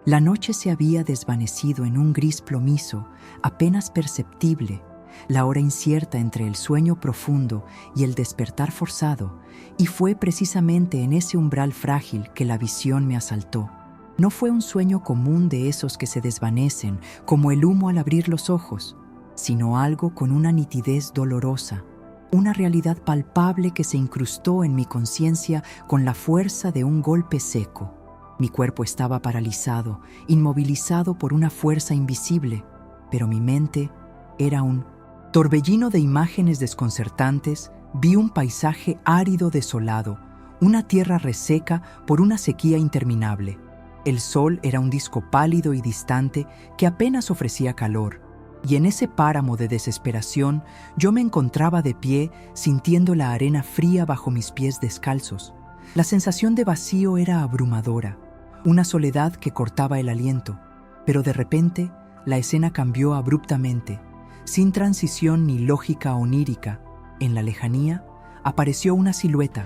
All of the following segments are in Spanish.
La noche se había desvanecido en un gris plomizo, apenas perceptible, la hora incierta entre el sueño profundo y el despertar forzado, y fue precisamente en ese umbral frágil que la visión me asaltó. No fue un sueño común de esos que se desvanecen como el humo al abrir los ojos, sino algo con una nitidez dolorosa, una realidad palpable que se incrustó en mi conciencia con la fuerza de un golpe seco. Mi cuerpo estaba paralizado, inmovilizado por una fuerza invisible, pero mi mente era un torbellino de imágenes desconcertantes. Vi un paisaje árido desolado, una tierra reseca por una sequía interminable. El sol era un disco pálido y distante que apenas ofrecía calor, y en ese páramo de desesperación yo me encontraba de pie sintiendo la arena fría bajo mis pies descalzos. La sensación de vacío era abrumadora, una soledad que cortaba el aliento, pero de repente la escena cambió abruptamente, sin transición ni lógica onírica. En la lejanía apareció una silueta,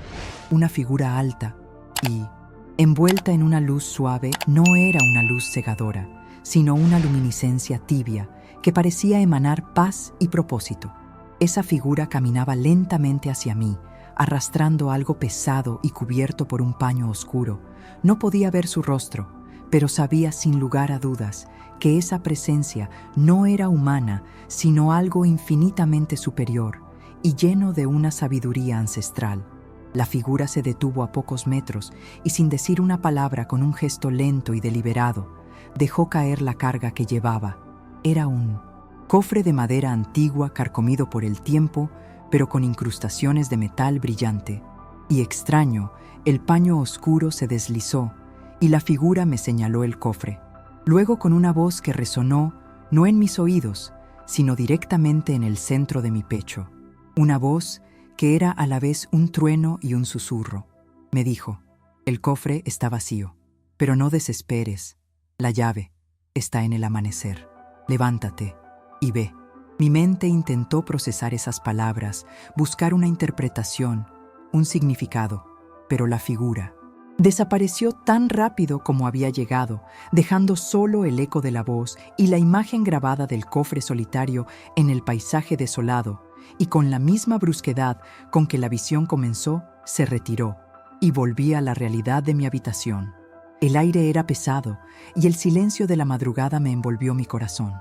una figura alta y, envuelta en una luz suave, no era una luz cegadora, sino una luminiscencia tibia que parecía emanar paz y propósito. Esa figura caminaba lentamente hacia mí, arrastrando algo pesado y cubierto por un paño oscuro. No podía ver su rostro, pero sabía sin lugar a dudas que esa presencia no era humana, sino algo infinitamente superior y lleno de una sabiduría ancestral. La figura se detuvo a pocos metros y, sin decir una palabra, con un gesto lento y deliberado, dejó caer la carga que llevaba. Era un cofre de madera antigua carcomido por el tiempo, pero con incrustaciones de metal brillante. Y extraño, el paño oscuro se deslizó y la figura me señaló el cofre. Luego, con una voz que resonó no en mis oídos, sino directamente en el centro de mi pecho. Una voz que era a la vez un trueno y un susurro. Me dijo: el cofre está vacío, pero no desesperes. La llave está en el amanecer. Levántate y ve. Mi mente intentó procesar esas palabras, buscar una interpretación, un significado, pero la figura desapareció tan rápido como había llegado, dejando solo el eco de la voz y la imagen grabada del cofre solitario en el paisaje desolado, y con la misma brusquedad con que la visión comenzó, se retiró, y volví a la realidad de mi habitación. El aire era pesado, y el silencio de la madrugada me envolvió mi corazón.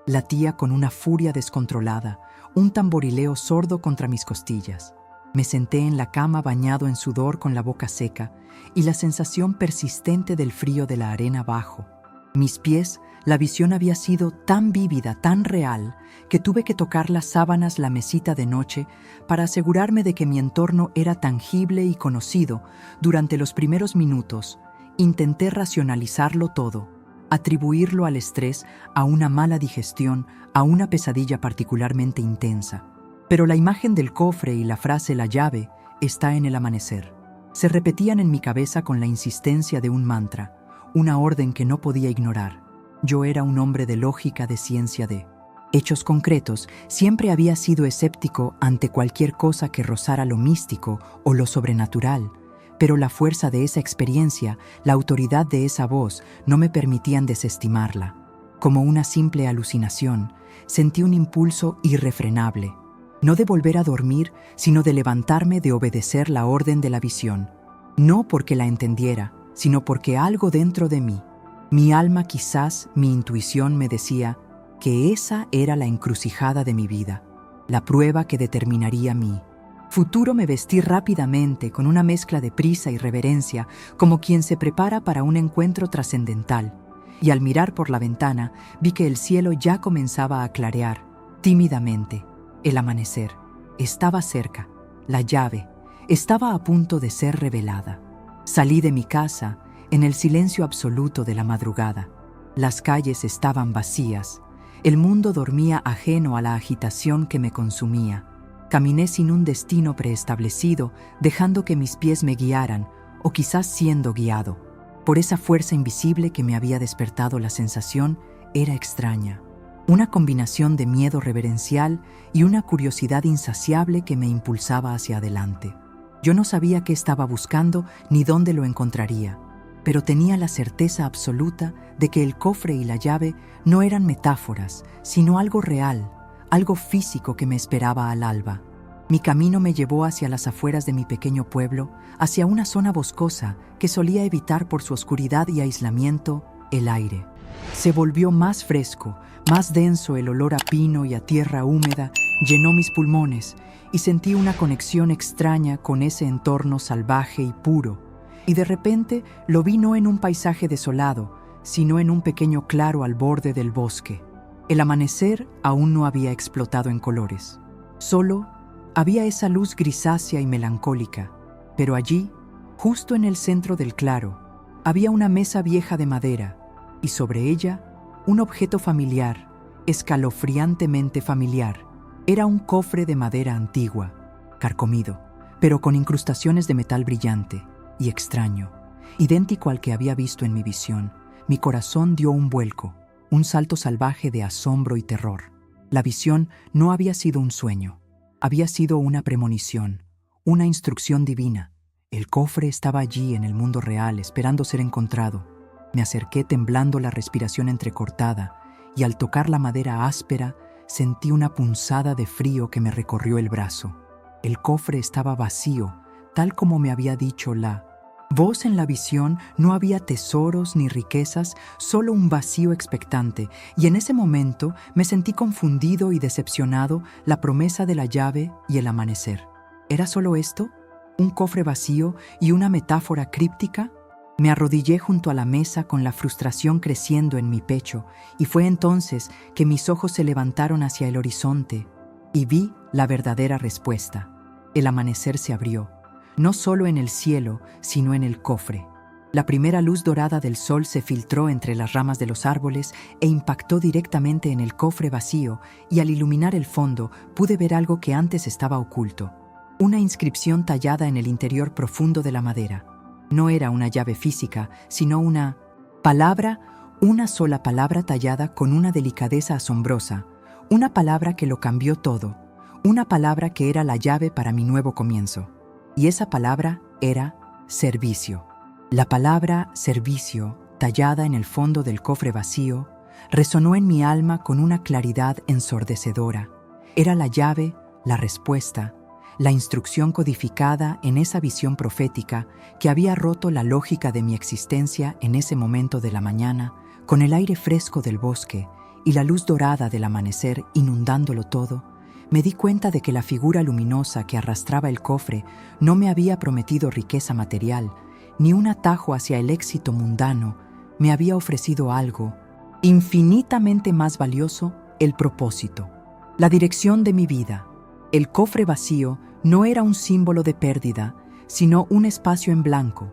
Latía con una furia descontrolada, un tamborileo sordo contra mis costillas. Me senté en la cama bañado en sudor con la boca seca y la sensación persistente del frío de la arena abajo. Mis pies, la visión había sido tan vívida, tan real, que tuve que tocar las sábanas, la mesita de noche, para asegurarme de que mi entorno era tangible y conocido. Durante los primeros minutos, intenté racionalizarlo todo, atribuirlo al estrés, a una mala digestión, a una pesadilla particularmente intensa. Pero la imagen del cofre y la frase «la llave está en el amanecer» se repetían en mi cabeza con la insistencia de un mantra, una orden que no podía ignorar. Yo era un hombre de lógica, de ciencia, de hechos concretos. Siempre había sido escéptico ante cualquier cosa que rozara lo místico o lo sobrenatural, pero la fuerza de esa experiencia, la autoridad de esa voz, no me permitían desestimarla. Como una simple alucinación, sentí un impulso irrefrenable, no de volver a dormir, sino de levantarme, de obedecer la orden de la visión. No porque la entendiera, sino porque algo dentro de mí, mi alma, quizás mi intuición, me decía que esa era la encrucijada de mi vida, la prueba que determinaría mi futuro. Me vestí rápidamente, con una mezcla de prisa y reverencia, como quien se prepara para un encuentro trascendental, y al mirar por la ventana vi que el cielo ya comenzaba a clarear, tímidamente. El amanecer estaba cerca, la llave estaba a punto de ser revelada. Salí de mi casa en el silencio absoluto de la madrugada. Las calles estaban vacías, el mundo dormía ajeno a la agitación que me consumía. Caminé sin un destino preestablecido, dejando que mis pies me guiaran, o quizás siendo guiado. Por esa fuerza invisible que me había despertado. La sensación era extraña. Una combinación de miedo reverencial y una curiosidad insaciable que me impulsaba hacia adelante. Yo no sabía qué estaba buscando ni dónde lo encontraría, pero tenía la certeza absoluta de que el cofre y la llave no eran metáforas, sino algo real, algo físico que me esperaba al alba. Mi camino me llevó hacia las afueras de mi pequeño pueblo, hacia una zona boscosa que solía evitar por su oscuridad y aislamiento el aire. Se volvió más fresco, más denso. El olor a pino y a tierra húmeda llenó mis pulmones y sentí una conexión extraña con ese entorno salvaje y puro. Y de repente lo vi no en un paisaje desolado, sino en un pequeño claro al borde del bosque. El amanecer aún no había explotado en colores. Solo había esa luz grisácea y melancólica, pero allí, justo en el centro del claro, había una mesa vieja de madera y sobre ella un objeto familiar, escalofriantemente familiar. Era un cofre de madera antigua, carcomido, pero con incrustaciones de metal brillante y extraño, idéntico al que había visto en mi visión. Mi corazón dio un vuelco, un salto salvaje de asombro y terror. La visión no había sido un sueño, había sido una premonición, una instrucción divina. El cofre estaba allí en el mundo real, esperando ser encontrado. Me acerqué temblando, la respiración entrecortada, y al tocar la madera áspera, sentí una punzada de frío que me recorrió el brazo. El cofre estaba vacío, tal como me había dicho la voz en la visión. No había tesoros ni riquezas, solo un vacío expectante, y en ese momento me sentí confundido y decepcionado. La promesa de la llave y el amanecer. ¿Era solo esto? ¿Un cofre vacío y una metáfora críptica? Me arrodillé junto a la mesa con la frustración creciendo en mi pecho, y fue entonces que mis ojos se levantaron hacia el horizonte y vi la verdadera respuesta. El amanecer se abrió, no solo en el cielo, sino en el cofre. La primera luz dorada del sol se filtró entre las ramas de los árboles e impactó directamente en el cofre vacío, y al iluminar el fondo pude ver algo que antes estaba oculto. Una inscripción tallada en el interior profundo de la madera. No era una llave física, sino una palabra, una sola palabra tallada con una delicadeza asombrosa, una palabra que lo cambió todo, una palabra que era la llave para mi nuevo comienzo. Y esa palabra era servicio. La palabra servicio, tallada en el fondo del cofre vacío, resonó en mi alma con una claridad ensordecedora. Era la llave, la respuesta, la instrucción codificada en esa visión profética que había roto la lógica de mi existencia. En ese momento de la mañana, con el aire fresco del bosque y la luz dorada del amanecer inundándolo todo, me di cuenta de que la figura luminosa que arrastraba el cofre no me había prometido riqueza material, ni un atajo hacia el éxito mundano. Me había ofrecido algo infinitamente más valioso: el propósito, la dirección de mi vida. El cofre vacío no era un símbolo de pérdida, sino un espacio en blanco,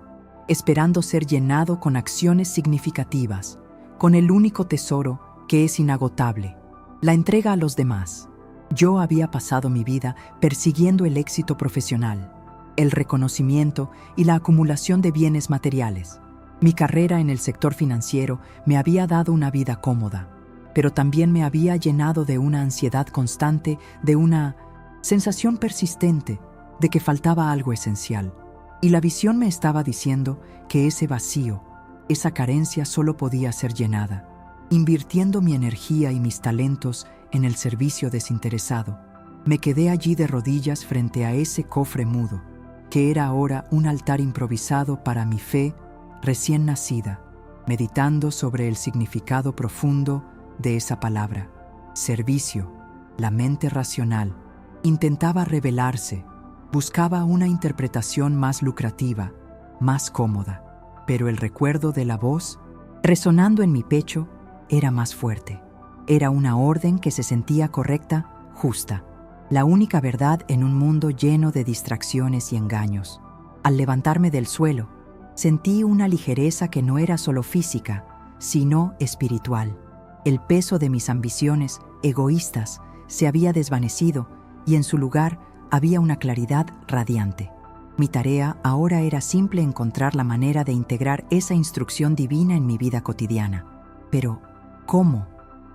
esperando ser llenado con acciones significativas, con el único tesoro que es inagotable: la entrega a los demás. Yo había pasado mi vida persiguiendo el éxito profesional, el reconocimiento y la acumulación de bienes materiales. Mi carrera en el sector financiero me había dado una vida cómoda, pero también me había llenado de una ansiedad constante, de una sensación persistente de que faltaba algo esencial. Y la visión me estaba diciendo que ese vacío, esa carencia solo podía ser llenada, invirtiendo mi energía y mis talentos en el servicio desinteresado. Me quedé allí de rodillas frente a ese cofre mudo, que era ahora un altar improvisado para mi fe recién nacida, meditando sobre el significado profundo de esa palabra. Servicio. La mente racional intentaba rebelarse, buscaba una interpretación más lucrativa, más cómoda, pero el recuerdo de la voz, resonando en mi pecho, era más fuerte. Era una orden que se sentía correcta, justa, la única verdad en un mundo lleno de distracciones y engaños. Al levantarme del suelo, sentí una ligereza que no era solo física, sino espiritual. El peso de mis ambiciones egoístas se había desvanecido y en su lugar había una claridad radiante. Mi tarea ahora era simple: encontrar la manera de integrar esa instrucción divina en mi vida cotidiana. Pero, ¿cómo?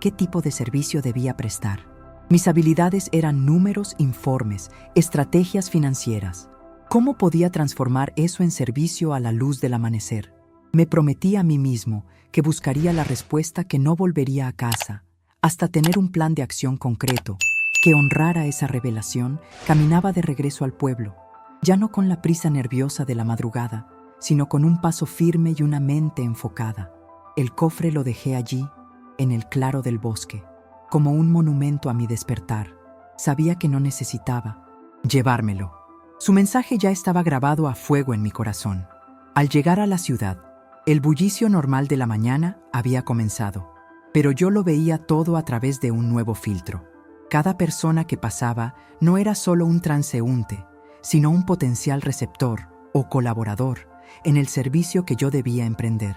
¿Qué tipo de servicio debía prestar? Mis habilidades eran números, informes, estrategias financieras. ¿Cómo podía transformar eso en servicio a la luz del amanecer? Me prometí a mí mismo que buscaría la respuesta, que no volvería a casa, hasta tener un plan de acción concreto, que honrara esa revelación. Caminaba de regreso al pueblo, ya no con la prisa nerviosa de la madrugada, sino con un paso firme y una mente enfocada. El cofre lo dejé allí, en el claro del bosque, como un monumento a mi despertar. Sabía que no necesitaba llevármelo. Su mensaje ya estaba grabado a fuego en mi corazón. Al llegar a la ciudad, el bullicio normal de la mañana había comenzado, pero yo lo veía todo a través de un nuevo filtro. Cada persona que pasaba no era solo un transeúnte, sino un potencial receptor o colaborador en el servicio que yo debía emprender.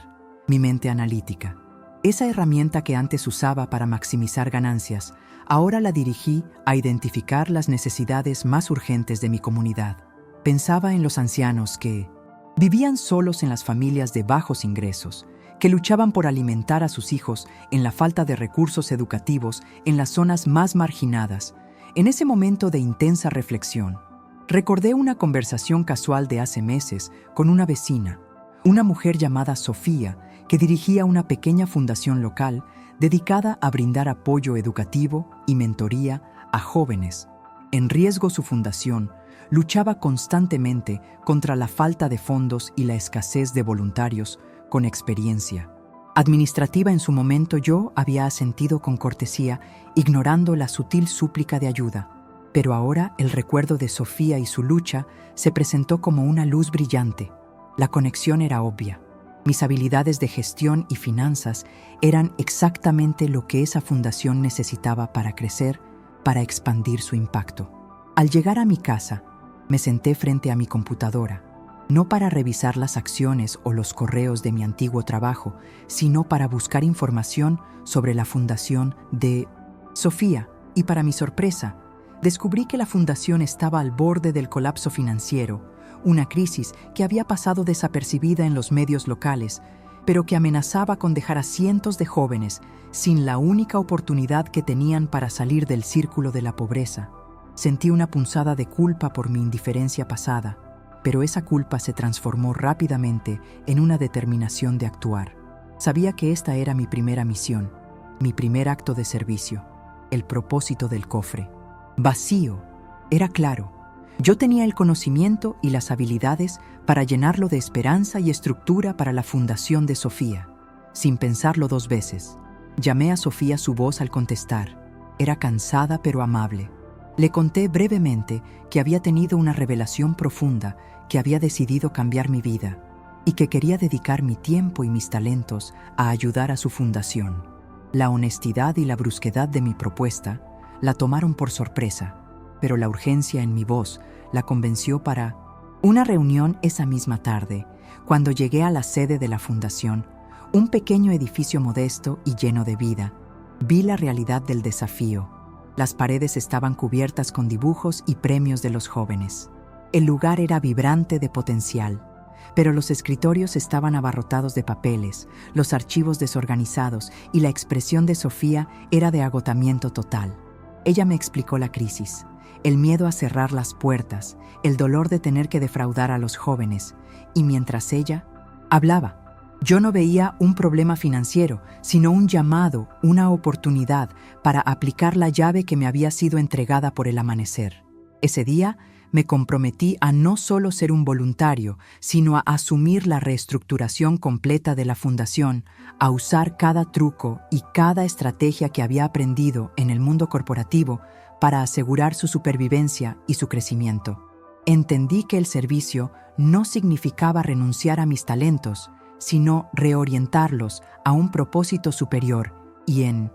Mi mente analítica, esa herramienta que antes usaba para maximizar ganancias, ahora la dirigí a identificar las necesidades más urgentes de mi comunidad. Pensaba en los ancianos que vivían solos, en las familias de bajos ingresos, que luchaban por alimentar a sus hijos, en la falta de recursos educativos en las zonas más marginadas. En ese momento de intensa reflexión, recordé una conversación casual de hace meses con una vecina, una mujer llamada Sofía, que dirigía una pequeña fundación local dedicada a brindar apoyo educativo y mentoría a jóvenes en riesgo. Su fundación luchaba constantemente contra la falta de fondos y la escasez de voluntarios con experiencia administrativa. En su momento yo había asentido con cortesía, ignorando la sutil súplica de ayuda. Pero ahora el recuerdo de Sofía y su lucha se presentó como una luz brillante. La conexión era obvia. Mis habilidades de gestión y finanzas eran exactamente lo que esa fundación necesitaba para crecer, para expandir su impacto. Al llegar a mi casa, me senté frente a mi computadora, no para revisar las acciones o los correos de mi antiguo trabajo, sino para buscar información sobre la fundación de Sofía. Y para mi sorpresa, descubrí que la fundación estaba al borde del colapso financiero, una crisis que había pasado desapercibida en los medios locales, pero que amenazaba con dejar a cientos de jóvenes sin la única oportunidad que tenían para salir del círculo de la pobreza. Sentí una punzada de culpa por mi indiferencia pasada, pero esa culpa se transformó rápidamente en una determinación de actuar. Sabía que esta era mi primera misión, mi primer acto de servicio, el propósito del cofre. Vacío, era claro. Yo tenía el conocimiento y las habilidades para llenarlo de esperanza y estructura para la fundación de Sofía. Sin pensarlo dos veces, llamé a Sofía. Su voz al contestar era cansada pero amable. Le conté brevemente que había tenido una revelación profunda, que había decidido cambiar mi vida y que quería dedicar mi tiempo y mis talentos a ayudar a su fundación. La honestidad y la brusquedad de mi propuesta la tomaron por sorpresa, pero la urgencia en mi voz la convenció para una reunión esa misma tarde. Cuando llegué a la sede de la fundación, un pequeño edificio modesto y lleno de vida, vi la realidad del desafío. Las paredes estaban cubiertas con dibujos y premios de los jóvenes. El lugar era vibrante de potencial, pero los escritorios estaban abarrotados de papeles, los archivos desorganizados, y la expresión de Sofía era de agotamiento total. Ella me explicó la crisis, el miedo a cerrar las puertas, el dolor de tener que defraudar a los jóvenes, y mientras ella hablaba, yo no veía un problema financiero, sino un llamado, una oportunidad para aplicar la llave que me había sido entregada por el amanecer. Ese día me comprometí a no solo ser un voluntario, sino a asumir la reestructuración completa de la fundación, a usar cada truco y cada estrategia que había aprendido en el mundo corporativo para asegurar su supervivencia y su crecimiento. Entendí que el servicio no significaba renunciar a mis talentos, sino reorientarlos a un propósito superior, y en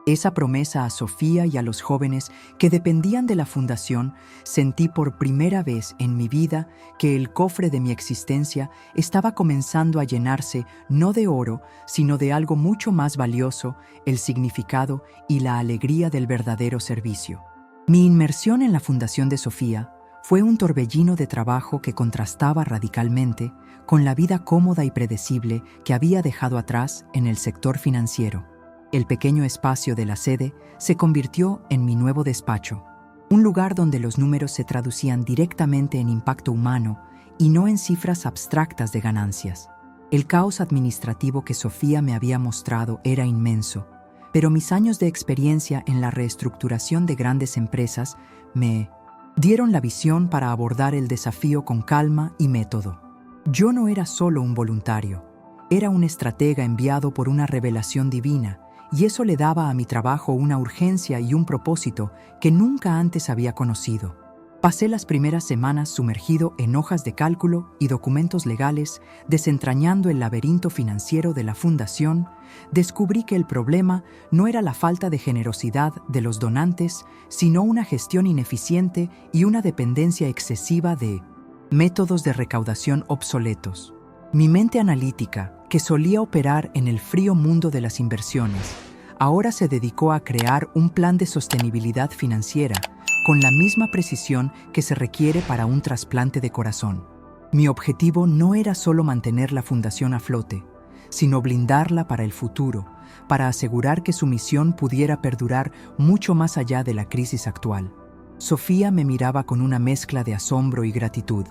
esa promesa a Sofía y a los jóvenes que dependían de la fundación, sentí por primera vez en mi vida que el cofre de mi existencia estaba comenzando a llenarse no de oro, sino de algo mucho más valioso: el significado y la alegría del verdadero servicio. Mi inmersión en la fundación de Sofía fue un torbellino de trabajo que contrastaba radicalmente con la vida cómoda y predecible que había dejado atrás en el sector financiero. El pequeño espacio de la sede se convirtió en mi nuevo despacho, un lugar donde los números se traducían directamente en impacto humano y no en cifras abstractas de ganancias. El caos administrativo que Sofía me había mostrado era inmenso, pero mis años de experiencia en la reestructuración de grandes empresas me dieron la visión para abordar el desafío con calma y método. Yo no era solo un voluntario, era un estratega enviado por una revelación divina, y eso le daba a mi trabajo una urgencia y un propósito que nunca antes había conocido. Pasé las primeras semanas sumergido en hojas de cálculo y documentos legales, desentrañando el laberinto financiero de la fundación. Descubrí que el problema no era la falta de generosidad de los donantes, sino una gestión ineficiente y una dependencia excesiva de métodos de recaudación obsoletos. Mi mente analítica, que solía operar en el frío mundo de las inversiones, ahora se dedicó a crear un plan de sostenibilidad financiera con la misma precisión que se requiere para un trasplante de corazón. Mi objetivo no era solo mantener la fundación a flote, sino blindarla para el futuro, para asegurar que su misión pudiera perdurar mucho más allá de la crisis actual. Sofía me miraba con una mezcla de asombro y gratitud.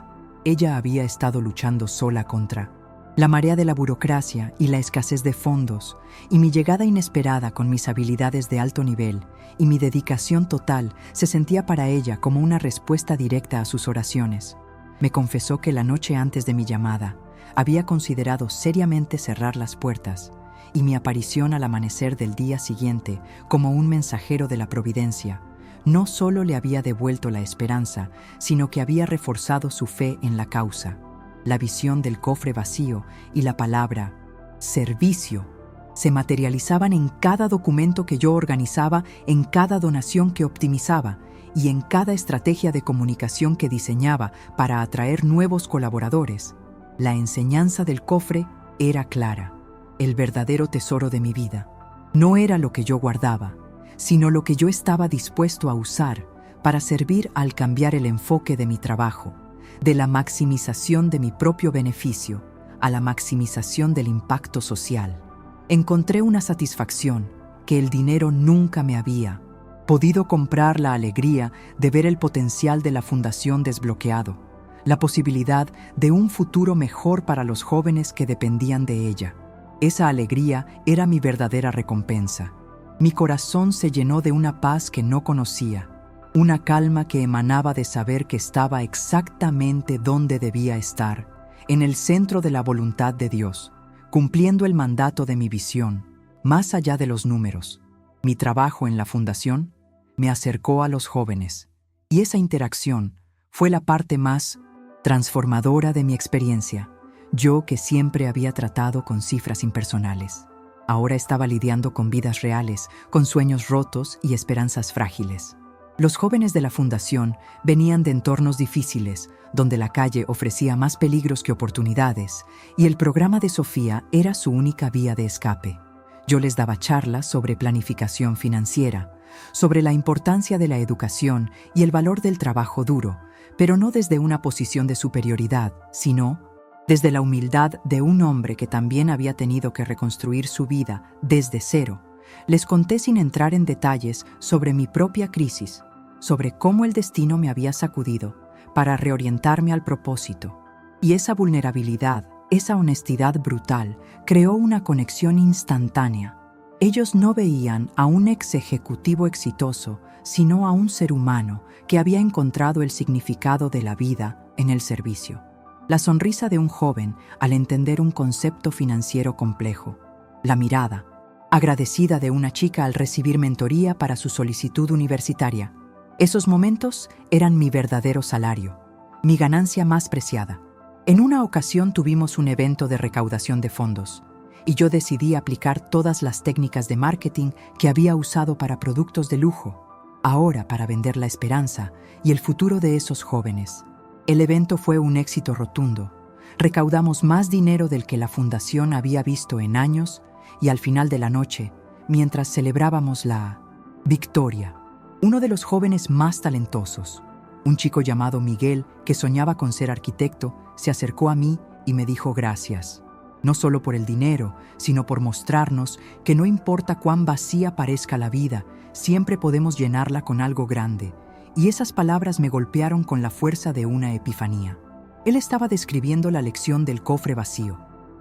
Ella había estado luchando sola contra la marea de la burocracia y la escasez de fondos, y mi llegada inesperada con mis habilidades de alto nivel y mi dedicación total se sentía para ella como una respuesta directa a sus oraciones. Me confesó que la noche antes de mi llamada había considerado seriamente cerrar las puertas, y mi aparición al amanecer del día siguiente como un mensajero de la providencia no solo le había devuelto la esperanza, sino que había reforzado su fe en la causa. La visión del cofre vacío y la palabra servicio se materializaban en cada documento que yo organizaba, en cada donación que optimizaba y en cada estrategia de comunicación que diseñaba para atraer nuevos colaboradores. La enseñanza del cofre era clara. El verdadero tesoro de mi vida no era lo que yo guardaba, sino lo que yo estaba dispuesto a usar para servir al cambiar el enfoque de mi trabajo, de la maximización de mi propio beneficio a la maximización del impacto social. Encontré una satisfacción que el dinero nunca me había podido comprar: la alegría de ver el potencial de la fundación desbloqueado, la posibilidad de un futuro mejor para los jóvenes que dependían de ella. Esa alegría era mi verdadera recompensa. Mi corazón se llenó de una paz que no conocía, una calma que emanaba de saber que estaba exactamente donde debía estar, en el centro de la voluntad de Dios, cumpliendo el mandato de mi visión, más allá de los números. Mi trabajo en la fundación me acercó a los jóvenes, y esa interacción fue la parte más transformadora de mi experiencia. Yo, que siempre había tratado con cifras impersonales, ahora estaba lidiando con vidas reales, con sueños rotos y esperanzas frágiles. Los jóvenes de la fundación venían de entornos difíciles, donde la calle ofrecía más peligros que oportunidades, y el programa de Sofía era su única vía de escape. Yo les daba charlas sobre planificación financiera, sobre la importancia de la educación y el valor del trabajo duro, pero no desde una posición de superioridad, sino desde la humildad de un hombre que también había tenido que reconstruir su vida desde cero. Les conté sin entrar en detalles sobre mi propia crisis, sobre cómo el destino me había sacudido para reorientarme al propósito. Y esa vulnerabilidad, esa honestidad brutal, creó una conexión instantánea. Ellos no veían a un ex ejecutivo exitoso, sino a un ser humano que había encontrado el significado de la vida en el servicio. La sonrisa de un joven al entender un concepto financiero complejo. La mirada agradecida de una chica al recibir mentoría para su solicitud universitaria. Esos momentos eran mi verdadero salario, mi ganancia más preciada. En una ocasión tuvimos un evento de recaudación de fondos, y yo decidí aplicar todas las técnicas de marketing que había usado para productos de lujo, ahora para vender la esperanza y el futuro de esos jóvenes. El evento fue un éxito rotundo. Recaudamos más dinero del que la fundación había visto en años, y al final de la noche, mientras celebrábamos la victoria, uno de los jóvenes más talentosos, un chico llamado Miguel, que soñaba con ser arquitecto, se acercó a mí y me dijo gracias, no solo por el dinero, sino por mostrarnos que no importa cuán vacía parezca la vida, siempre podemos llenarla con algo grande, y esas palabras me golpearon con la fuerza de una epifanía. Él estaba describiendo la lección del cofre vacío,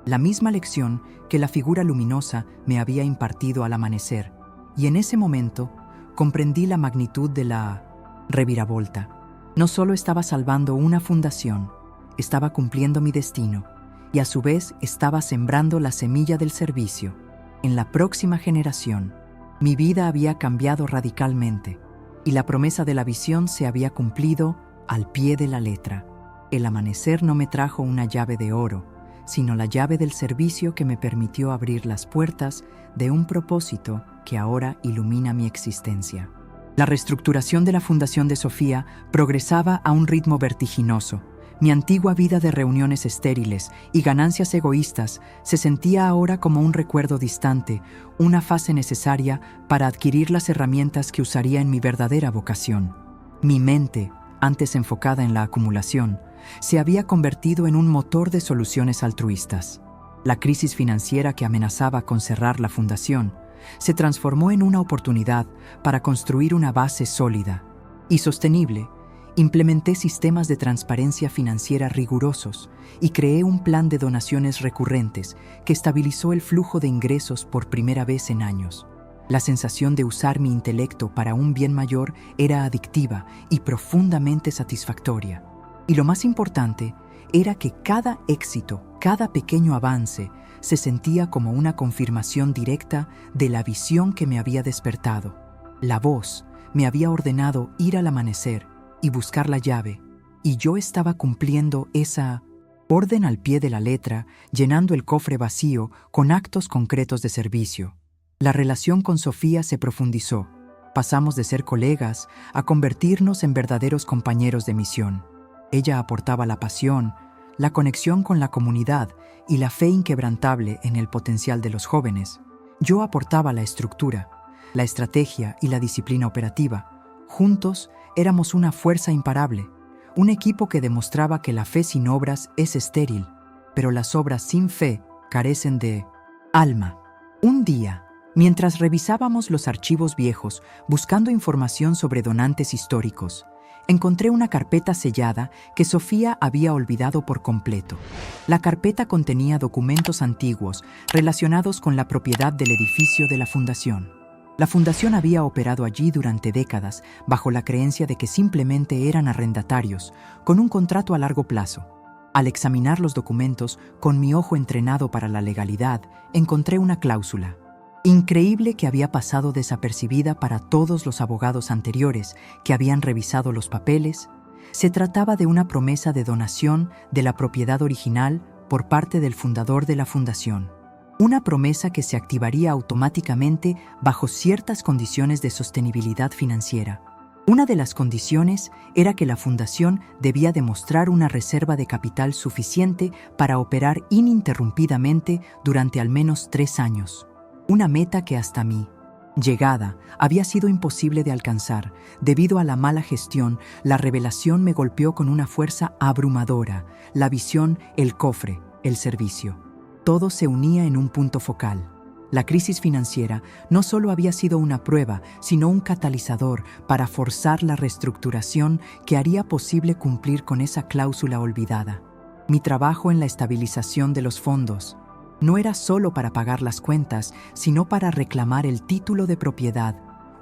la misma lección que la figura luminosa me había impartido al amanecer, y en ese momento comprendí la magnitud de la reviravolta. No solo estaba salvando una fundación, estaba cumpliendo mi destino, y a su vez estaba sembrando la semilla del servicio. En la próxima generación, mi vida había cambiado radicalmente, y la promesa de la visión se había cumplido al pie de la letra. El amanecer no me trajo una llave de oro, sino la llave del servicio que me permitió abrir las puertas de un propósito que ahora ilumina mi existencia. La reestructuración de la Fundación de Sofía progresaba a un ritmo vertiginoso. Mi antigua vida de reuniones estériles y ganancias egoístas se sentía ahora como un recuerdo distante, una fase necesaria para adquirir las herramientas que usaría en mi verdadera vocación. Mi mente, antes enfocada en la acumulación, se había convertido en un motor de soluciones altruistas. La crisis financiera que amenazaba con cerrar la fundación se transformó en una oportunidad para construir una base sólida y sostenible. Implementé sistemas de transparencia financiera rigurosos y creé un plan de donaciones recurrentes que estabilizó el flujo de ingresos por primera vez en años. La sensación de usar mi intelecto para un bien mayor era adictiva y profundamente satisfactoria. Y lo más importante era que cada éxito, cada pequeño avance, se sentía como una confirmación directa de la visión que me había despertado. La voz me había ordenado ir al amanecer y buscar la llave, y yo estaba cumpliendo esa orden al pie de la letra, llenando el cofre vacío con actos concretos de servicio. La relación con Sofía se profundizó. Pasamos de ser colegas a convertirnos en verdaderos compañeros de misión. Ella aportaba la pasión, la conexión con la comunidad y la fe inquebrantable en el potencial de los jóvenes. Yo aportaba la estructura, la estrategia y la disciplina operativa. Juntos éramos una fuerza imparable, un equipo que demostraba que la fe sin obras es estéril, pero las obras sin fe carecen de alma. Un día, mientras revisábamos los archivos viejos buscando información sobre donantes históricos, encontré una carpeta sellada que Sofía había olvidado por completo. La carpeta contenía documentos antiguos relacionados con la propiedad del edificio de la fundación. La fundación había operado allí durante décadas bajo la creencia de que simplemente eran arrendatarios, con un contrato a largo plazo. Al examinar los documentos, con mi ojo entrenado para la legalidad, encontré una cláusula increíble que había pasado desapercibida para todos los abogados anteriores que habían revisado los papeles. Se trataba de una promesa de donación de la propiedad original por parte del fundador de la fundación. Una promesa que se activaría automáticamente bajo ciertas condiciones de sostenibilidad financiera. Una de las condiciones era que la fundación debía demostrar una reserva de capital suficiente para operar ininterrumpidamente durante al menos 3 años. Una meta que hasta mi llegada había sido imposible de alcanzar. Debido a la mala gestión, la revelación me golpeó con una fuerza abrumadora. La visión, el cofre, el servicio. Todo se unía en un punto focal. La crisis financiera no solo había sido una prueba, sino un catalizador para forzar la reestructuración que haría posible cumplir con esa cláusula olvidada. Mi trabajo en la estabilización de los fondos no era solo para pagar las cuentas, sino para reclamar el título de propiedad,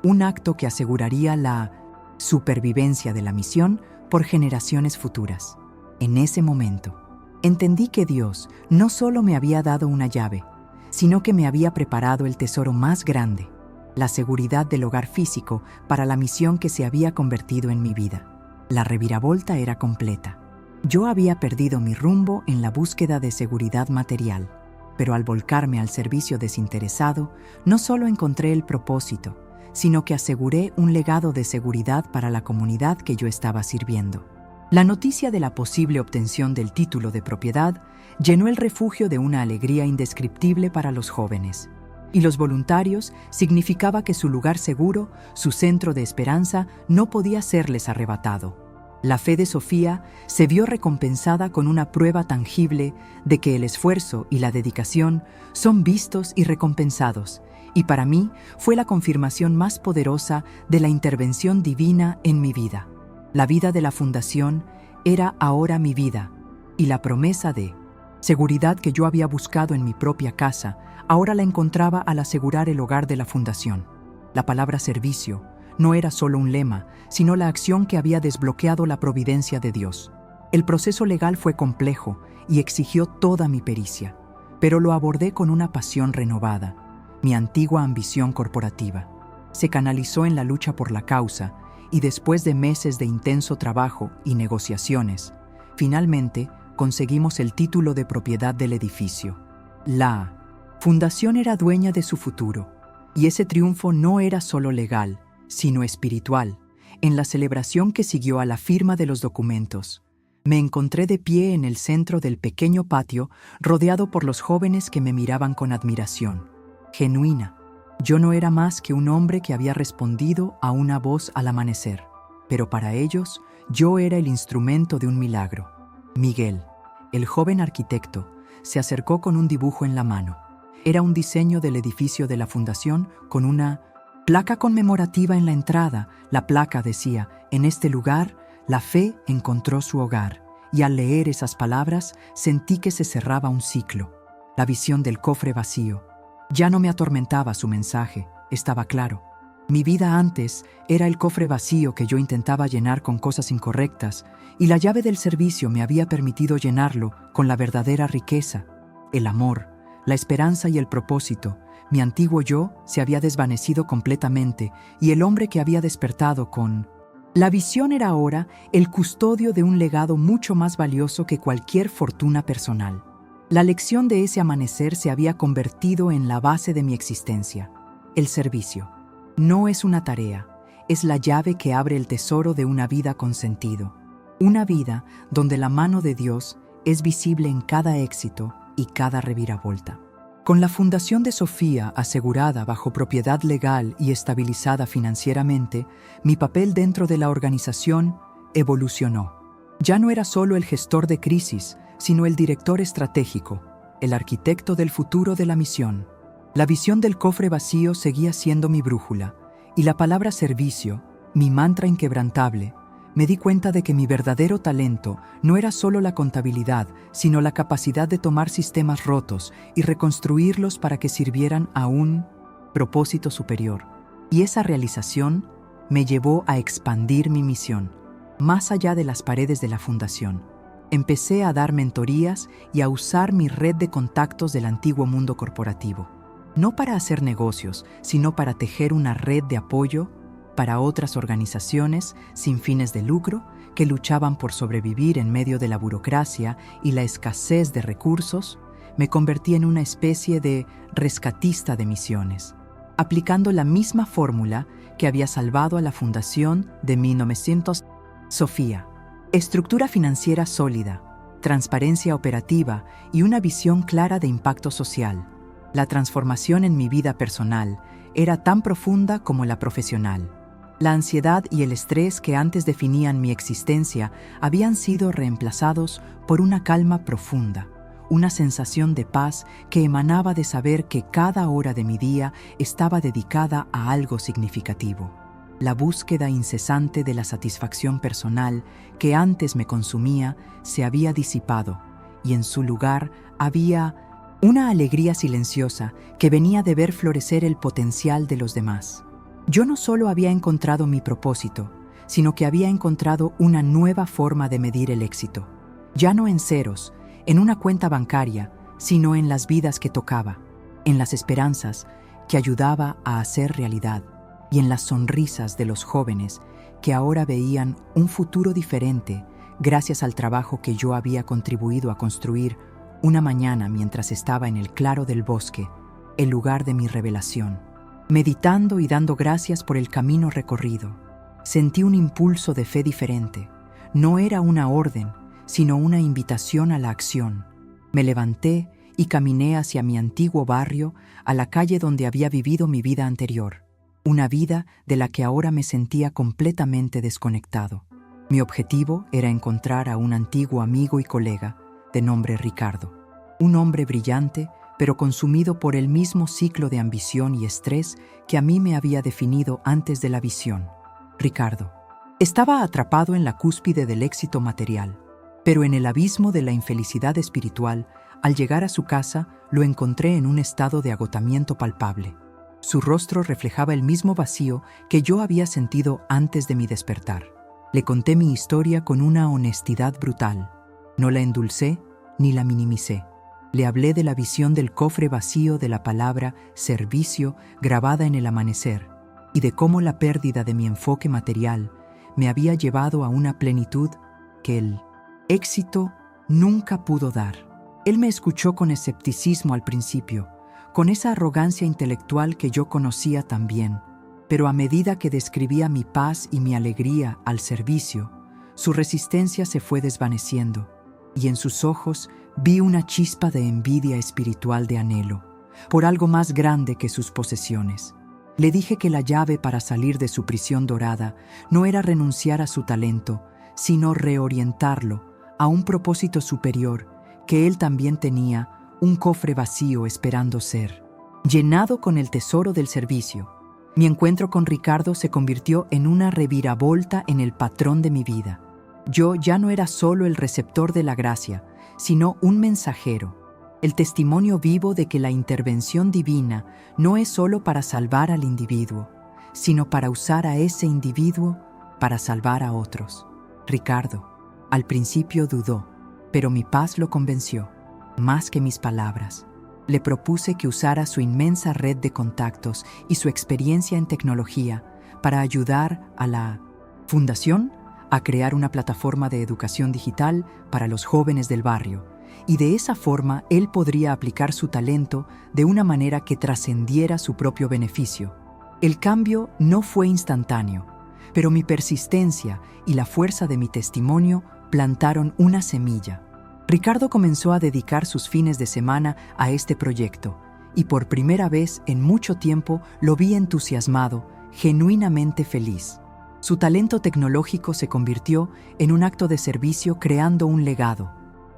un acto que aseguraría la supervivencia de la misión por generaciones futuras. En ese momento, entendí que Dios no solo me había dado una llave, sino que me había preparado el tesoro más grande, la seguridad del hogar físico para la misión que se había convertido en mi vida. La reviravolta era completa. Yo había perdido mi rumbo en la búsqueda de seguridad material, pero al volcarme al servicio desinteresado, no solo encontré el propósito, sino que aseguré un legado de seguridad para la comunidad que yo estaba sirviendo. La noticia de la posible obtención del título de propiedad llenó el refugio de una alegría indescriptible para los jóvenes. Y los voluntarios significaba que su lugar seguro, su centro de esperanza, no podía serles arrebatado. La fe de Sofía se vio recompensada con una prueba tangible de que el esfuerzo y la dedicación son vistos y recompensados, y para mí fue la confirmación más poderosa de la intervención divina en mi vida. La vida de la fundación era ahora mi vida, y la promesa de Seguridad que yo había buscado en mi propia casa, ahora la encontraba al asegurar el hogar de la fundación. La palabra servicio no era solo un lema, sino la acción que había desbloqueado la providencia de Dios. El proceso legal fue complejo y exigió toda mi pericia, pero lo abordé con una pasión renovada. Mi antigua ambición corporativa se canalizó en la lucha por la causa y después de meses de intenso trabajo y negociaciones, finalmente conseguimos el título de propiedad del edificio. La fundación era dueña de su futuro, y ese triunfo no era solo legal, sino espiritual. En la celebración que siguió a la firma de los documentos, me encontré de pie en el centro del pequeño patio, rodeado por los jóvenes que me miraban con admiración genuina. Yo no era más que un hombre que había respondido a una voz al amanecer, pero para ellos yo era el instrumento de un milagro. Miguel, el joven arquitecto, se acercó con un dibujo en la mano. Era un diseño del edificio de la fundación con una placa conmemorativa en la entrada. La placa decía: en este lugar, la fe encontró su hogar. Y al leer esas palabras, sentí que se cerraba un ciclo. La visión del cofre vacío ya no me atormentaba. Su mensaje estaba claro. Mi vida antes era el cofre vacío que yo intentaba llenar con cosas incorrectas, y la llave del servicio me había permitido llenarlo con la verdadera riqueza, el amor, la esperanza y el propósito. Mi antiguo yo se había desvanecido completamente, y el hombre que había despertado con la visión era ahora el custodio de un legado mucho más valioso que cualquier fortuna personal. La lección de ese amanecer se había convertido en la base de mi existencia. El servicio no es una tarea, es la llave que abre el tesoro de una vida con sentido. Una vida donde la mano de Dios es visible en cada éxito y cada reviravolta. Con la fundación de Sofía asegurada bajo propiedad legal y estabilizada financieramente, mi papel dentro de la organización evolucionó. Ya no era solo el gestor de crisis, sino el director estratégico, el arquitecto del futuro de la misión. La visión del cofre vacío seguía siendo mi brújula, y la palabra servicio, mi mantra inquebrantable. Me di cuenta de que mi verdadero talento no era solo la contabilidad, sino la capacidad de tomar sistemas rotos y reconstruirlos para que sirvieran a un propósito superior. Y esa realización me llevó a expandir mi misión, más allá de las paredes de la fundación. Empecé a dar mentorías y a usar mi red de contactos del antiguo mundo corporativo, no para hacer negocios, sino para tejer una red de apoyo para otras organizaciones sin fines de lucro que luchaban por sobrevivir en medio de la burocracia y la escasez de recursos. Me convertí en una especie de rescatista de misiones, aplicando la misma fórmula que había salvado a la fundación de 1900. Sofía. Estructura financiera sólida, transparencia operativa y una visión clara de impacto social. La transformación en mi vida personal era tan profunda como la profesional. La ansiedad y el estrés que antes definían mi existencia habían sido reemplazados por una calma profunda, una sensación de paz que emanaba de saber que cada hora de mi día estaba dedicada a algo significativo. La búsqueda incesante de la satisfacción personal que antes me consumía se había disipado, y en su lugar había una alegría silenciosa que venía de ver florecer el potencial de los demás. Yo no solo había encontrado mi propósito, sino que había encontrado una nueva forma de medir el éxito. Ya no en ceros, en una cuenta bancaria, sino en las vidas que tocaba, en las esperanzas que ayudaba a hacer realidad, y en las sonrisas de los jóvenes que ahora veían un futuro diferente gracias al trabajo que yo había contribuido a construir una mañana mientras estaba en el claro del bosque, el lugar de mi revelación. Meditando y dando gracias por el camino recorrido, sentí un impulso de fe diferente. No era una orden, sino una invitación a la acción. Me levanté y caminé hacia mi antiguo barrio, a la calle donde había vivido mi vida anterior. Una vida de la que ahora me sentía completamente desconectado. Mi objetivo era encontrar a un antiguo amigo y colega de nombre Ricardo. Un hombre brillante, pero consumido por el mismo ciclo de ambición y estrés que a mí me había definido antes de la visión. Ricardo estaba atrapado en la cúspide del éxito material, pero en el abismo de la infelicidad espiritual Al llegar a su casa, lo encontré en un estado de agotamiento palpable. Su rostro reflejaba el mismo vacío que yo había sentido antes de mi despertar. Le conté mi historia con una honestidad brutal. No la endulcé ni la minimicé. Le hablé de la visión del cofre vacío de la palabra servicio grabada en el amanecer y de cómo la pérdida de mi enfoque material me había llevado a una plenitud que el éxito nunca pudo dar. Él me escuchó con escepticismo al principio, con esa arrogancia intelectual que yo conocía tan bien, pero a medida que describía mi paz y mi alegría al servicio, su resistencia se fue desvaneciendo, y en sus ojos vi una chispa de envidia espiritual de anhelo, por algo más grande que sus posesiones. Le dije que la llave para salir de su prisión dorada no era renunciar a su talento, sino reorientarlo a un propósito superior, que él también tenía, un cofre vacío esperando ser llenado con el tesoro del servicio. Mi encuentro con Ricardo se convirtió en una reviravolta en el patrón de mi vida. Yo ya no era solo el receptor de la gracia, sino un mensajero, el testimonio vivo de que la intervención divina no es solo para salvar al individuo, sino para usar a ese individuo para salvar a otros. Ricardo, al principio dudó, pero mi paz lo convenció, más que mis palabras. Le propuse que usara su inmensa red de contactos y su experiencia en tecnología para ayudar a la fundación a crear una plataforma de educación digital para los jóvenes del barrio, y de esa forma él podría aplicar su talento de una manera que trascendiera su propio beneficio. El cambio no fue instantáneo, pero mi persistencia y la fuerza de mi testimonio plantaron una semilla. Ricardo comenzó a dedicar sus fines de semana a este proyecto, y por primera vez en mucho tiempo lo vi entusiasmado, genuinamente feliz. Su talento tecnológico se convirtió en un acto de servicio, creando un legado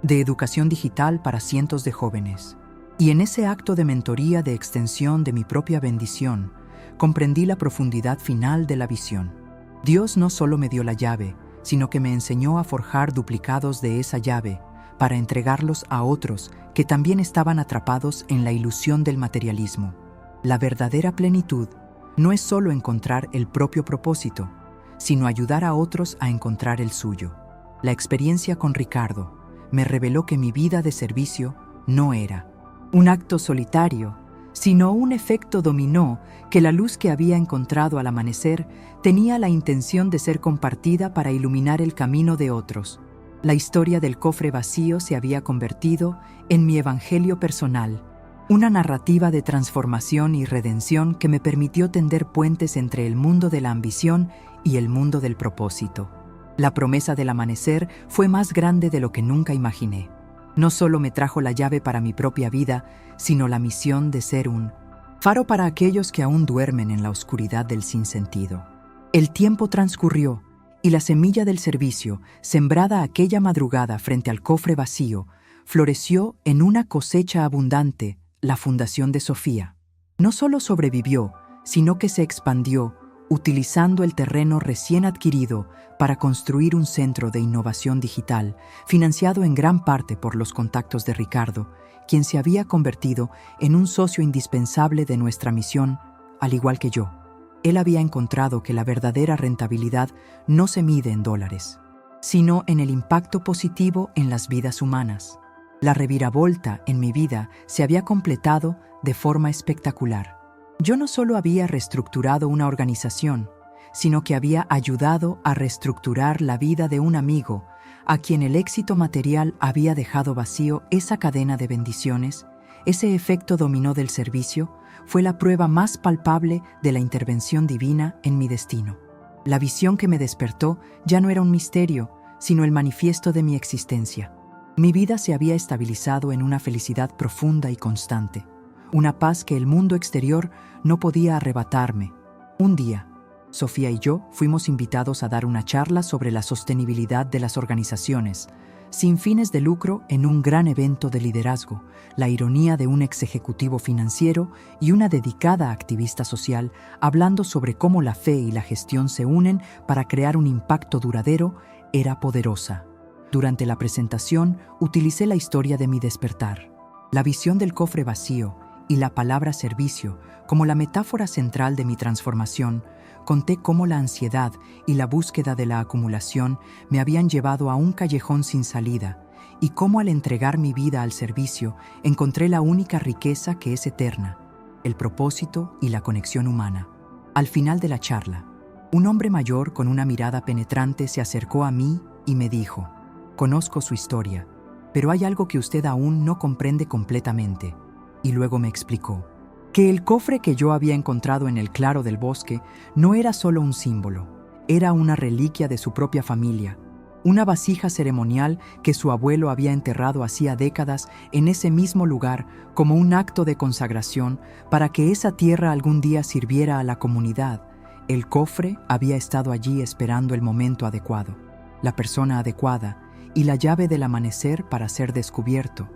de educación digital para cientos de jóvenes. Y en ese acto de mentoría de extensión de mi propia bendición, comprendí la profundidad final de la visión. Dios no solo me dio la llave, sino que me enseñó a forjar duplicados de esa llave para entregarlos a otros que también estaban atrapados en la ilusión del materialismo. La verdadera plenitud no es solo encontrar el propio propósito, sino ayudar a otros a encontrar el suyo. La experiencia con Ricardo me reveló que mi vida de servicio no era un acto solitario, sino un efecto dominó, que la luz que había encontrado al amanecer tenía la intención de ser compartida para iluminar el camino de otros. La historia del cofre vacío se había convertido en mi evangelio personal, una narrativa de transformación y redención que me permitió tender puentes entre el mundo de la ambición y el mundo del propósito. La promesa del amanecer fue más grande de lo que nunca imaginé. No solo me trajo la llave para mi propia vida, sino la misión de ser un faro para aquellos que aún duermen en la oscuridad del sinsentido. El tiempo transcurrió y la semilla del servicio, sembrada aquella madrugada frente al cofre vacío, floreció en una cosecha abundante, la Fundación de Sofía. No solo sobrevivió, sino que se expandió, utilizando el terreno recién adquirido para construir un centro de innovación digital, financiado en gran parte por los contactos de Ricardo, quien se había convertido en un socio indispensable de nuestra misión, al igual que yo. Él había encontrado que la verdadera rentabilidad no se mide en dólares, sino en el impacto positivo en las vidas humanas. La reviravolta en mi vida se había completado de forma espectacular. Yo no solo había reestructurado una organización, sino que había ayudado a reestructurar la vida de un amigo a quien el éxito material había dejado vacío esa cadena de bendiciones. Ese efecto dominó del servicio fue la prueba más palpable de la intervención divina en mi destino. La visión que me despertó ya no era un misterio, sino el manifiesto de mi existencia. Mi vida se había estabilizado en una felicidad profunda y constante, una paz que el mundo exterior no podía arrebatarme. Un día, Sofía y yo fuimos invitados a dar una charla sobre la sostenibilidad de las organizaciones, sin fines de lucro, en un gran evento de liderazgo, la ironía de un ex ejecutivo financiero y una dedicada activista social, hablando sobre cómo la fe y la gestión se unen para crear un impacto duradero, era poderosa. Durante la presentación, utilicé la historia de mi despertar, la visión del cofre vacío y la palabra servicio como la metáfora central de mi transformación. Conté cómo la ansiedad y la búsqueda de la acumulación me habían llevado a un callejón sin salida y cómo al entregar mi vida al servicio encontré la única riqueza que es eterna, el propósito y la conexión humana. Al final de la charla, un hombre mayor con una mirada penetrante se acercó a mí y me dijo: «Conozco su historia, pero hay algo que usted aún no comprende completamente». Y luego me explicó que el cofre que yo había encontrado en el claro del bosque no era solo un símbolo, era una reliquia de su propia familia, una vasija ceremonial que su abuelo había enterrado hacía décadas en ese mismo lugar como un acto de consagración para que esa tierra algún día sirviera a la comunidad. El cofre había estado allí esperando el momento adecuado, la persona adecuada y la llave del amanecer para ser descubierto.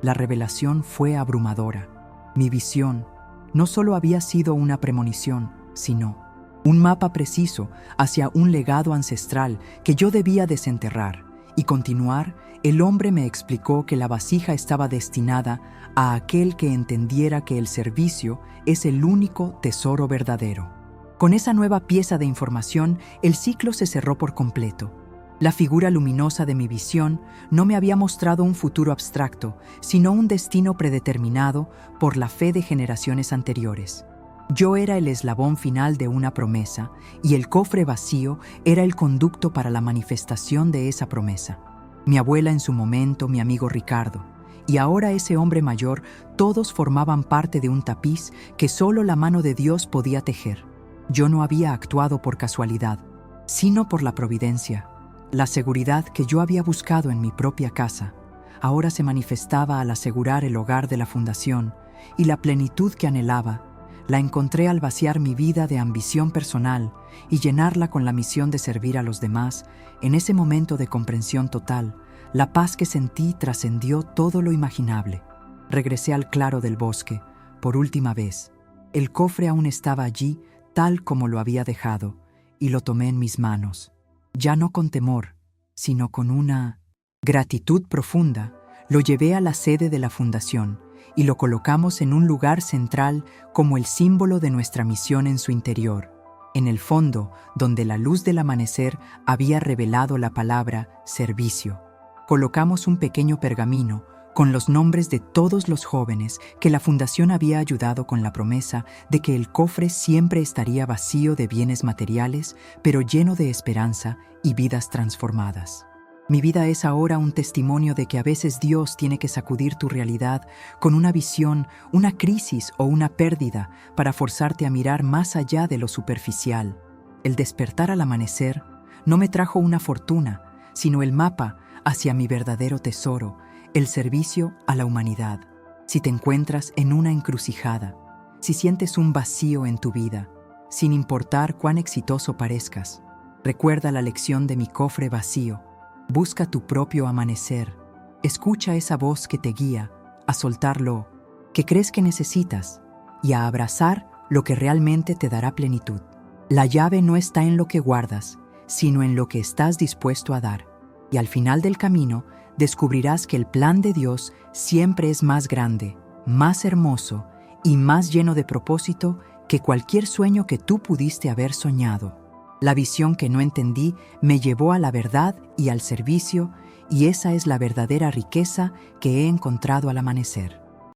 La revelación fue abrumadora. Mi visión no solo había sido una premonición, sino un mapa preciso hacia un legado ancestral que yo debía desenterrar. Y continuar, el hombre me explicó que la vasija estaba destinada a aquel que entendiera que el servicio es el único tesoro verdadero. Con esa nueva pieza de información, el ciclo se cerró por completo. La figura luminosa de mi visión no me había mostrado un futuro abstracto, sino un destino predeterminado por la fe de generaciones anteriores. Yo era el eslabón final de una promesa, y el cofre vacío era el conducto para la manifestación de esa promesa. Mi abuela en su momento, mi amigo Ricardo, y ahora ese hombre mayor, todos formaban parte de un tapiz que solo la mano de Dios podía tejer. Yo no había actuado por casualidad, sino por la providencia. La seguridad que yo había buscado en mi propia casa ahora se manifestaba al asegurar el hogar de la fundación, y la plenitud que anhelaba la encontré al vaciar mi vida de ambición personal y llenarla con la misión de servir a los demás. En ese momento de comprensión total, la paz que sentí trascendió todo lo imaginable. Regresé al claro del bosque, por última vez. El cofre aún estaba allí, tal como lo había dejado, y lo tomé en mis manos. Ya no con temor, sino con una gratitud profunda, lo llevé a la sede de la fundación y lo colocamos en un lugar central como el símbolo de nuestra misión en su interior, en el fondo donde la luz del amanecer había revelado la palabra servicio. Colocamos un pequeño pergamino con los nombres de todos los jóvenes que la fundación había ayudado con la promesa de que el cofre siempre estaría vacío de bienes materiales, pero lleno de esperanza y vidas transformadas. Mi vida es ahora un testimonio de que a veces Dios tiene que sacudir tu realidad con una visión, una crisis o una pérdida para forzarte a mirar más allá de lo superficial. El despertar al amanecer no me trajo una fortuna, sino el mapa hacia mi verdadero tesoro, el servicio a la humanidad. Si te encuentras en una encrucijada, si sientes un vacío en tu vida, sin importar cuán exitoso parezcas, recuerda la lección de mi cofre vacío. Busca tu propio amanecer. Escucha esa voz que te guía a soltar lo que crees que necesitas y a abrazar lo que realmente te dará plenitud. La llave no está en lo que guardas, sino en lo que estás dispuesto a dar. Y al final del camino, descubrirás que el plan de Dios siempre es más grande, más hermoso y más lleno de propósito que cualquier sueño que tú pudiste haber soñado. La visión que no entendí me llevó a la verdad y al servicio, y esa es la verdadera riqueza que he encontrado al amanecer.